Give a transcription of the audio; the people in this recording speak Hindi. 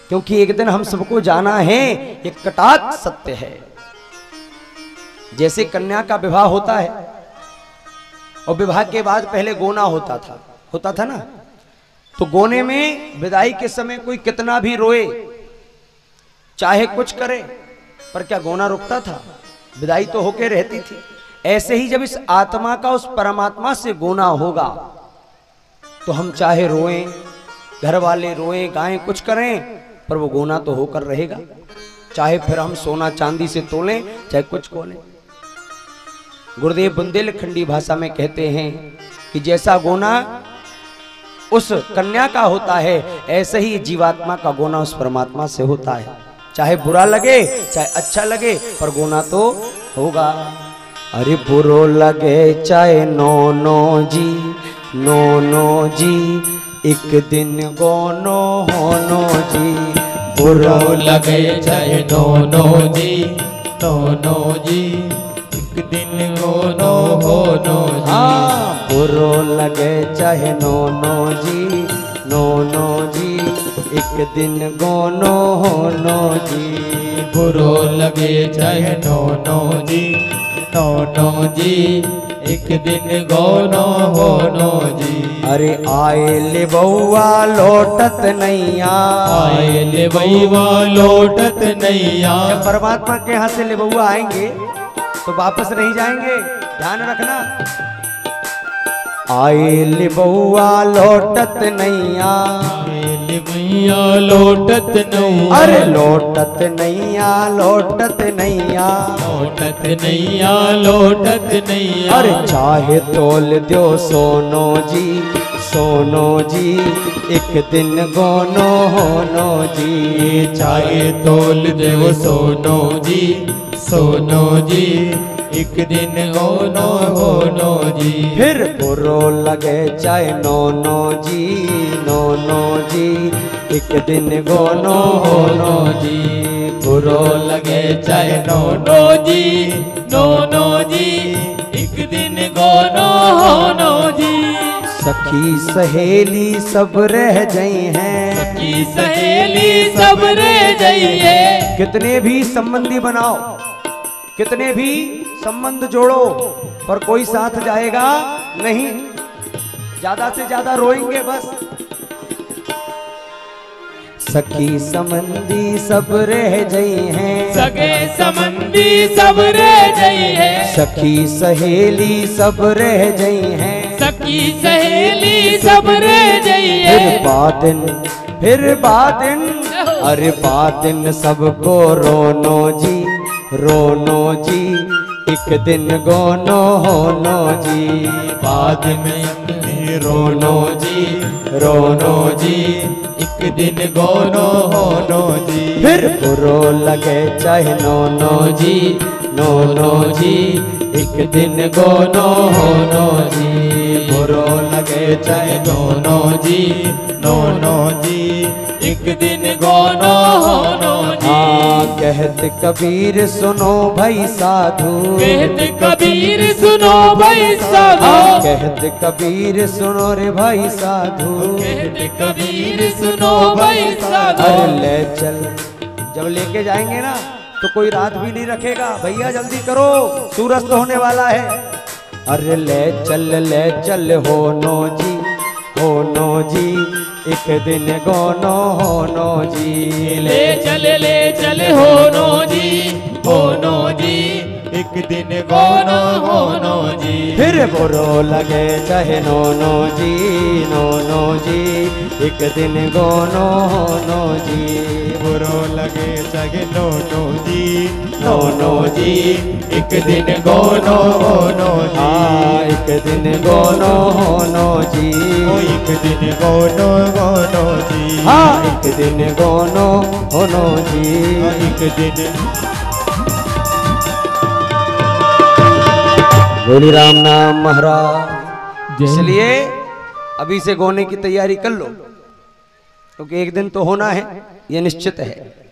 क्योंकि एक दिन हम सबको जाना है, एक कटाक्ष सत्य है। जैसे कन्या का विवाह होता है और विवाह के बाद पहले गोना होता था ना, तो गोने में विदाई के समय कोई कितना भी रोए, चाहे कुछ करे, पर क्या गोना रुकता था? विदाई तो होके रहती थी। ऐसे ही जब इस आत्मा का उस परमात्मा से गोना होगा तो हम चाहे रोएं, घर वाले रोएं, गाएं, कुछ करें, पर वो गोना तो होकर रहेगा। चाहे फिर हम सोना चांदी से तोलें, चाहे कुछ खोलें। गुरुदेव बुंदेलखंडी भाषा में कहते हैं कि जैसा गोना उस कन्या का होता है, ऐसे ही जीवात्मा का गोना उस परमात्मा से होता है। चाहे बुरा लगे, चाहे अच्छा लगे, पर गोना तो होगा। अरे बुरो लगे चाहे नो जी, एक दिन गोनो होनो जी। बुरो लगे चाहे नो जी, एक दिन गोनो होनो जी। हाँ, बुरो लगे चाहे नो जी, एक दिन गोनो होनो जी। बुरो लगे चाहे नो जी, एक दिन गोनो होनो जी। अरे आए ले बउआ लौटत नैया, आए ले बउआ लौटत नैया। जब परमात्मा के यहाँ से ले बउआ आएंगे तो वापस नहीं जाएंगे, ध्यान रखना। आए ले बउआ लौटत नैया, मैया लौटत नैया। अरे लौटत नैया, लौटत नैया, लौटत नैया, लौटत नैया। अरे चाहे तोल दो सोनो जी, एक दिन गोनो होनो जी। चाहे तोल देव सोनो जी, एक दिन गोनो होनो जी। फिर बुरो लगे चाहे नो जी, एक दिन गोनो होनो जी। बुरो लगे चाहे नो जी, एक दिन गोनो होनो जी। सखी सहेली सब रह गई हैं, सखी सहेली सब रह जाइए। कितने भी संबंधी बनाओ, कितने भी संबंध जोड़ो, पर कोई साथ जाएगा नहीं। ज्यादा से ज्यादा रोएंगे बस। सखी संबंधी सब रह गई हैं, सगे संबंधी सब रह जाइए। सखी सहेली सब रह गई हैं, सखी सहेली सब रह जाइए। फिर बादिन, अरे बादिन सबको रोनो जी, एक दिन गोनो होनो जी। बाद में रोनो जी, एक दिन गोनो होनो जी। फिर बुरो लगे चाहे नो जी, एक दिन गोनो होनो जी। बुरो लगे चाहे नो जी, एक दिन गोनो होनो जी। हाँ, कहत कबीर सुनो भाई साधु, कहत कबीर सुनो भाई साधु। हाँ, कहत कबीर सुनो रे भाई साधु। कहत कबीर सुनो भाई साधु। अरे ले चल, जब लेके जाएंगे ना तो कोई रात भी नहीं रखेगा। भैया जल्दी करो, सूरज तो होने वाला है। अरे ले चल होनो जी, एक दिन गोनो होनो जी। ले चल होनो जी, एक दिन गोनो होनो जी। फिर बुरो लगे चाहे नो जी, एक दिन गोनो होनो जी। बुरो लगे चाहे नो जी, एक दिन गोनो होनो जी। हाँ, एक दिन गोनो होनो जी। एक दिन गोनो जी। हाँ, एक दिन गोनो होनो जी। एक दिन बोली राम नाम महाराज। इसलिए अभी से गोने की तैयारी कर लो, क्योंकि एक दिन तो होना है, ये निश्चित है।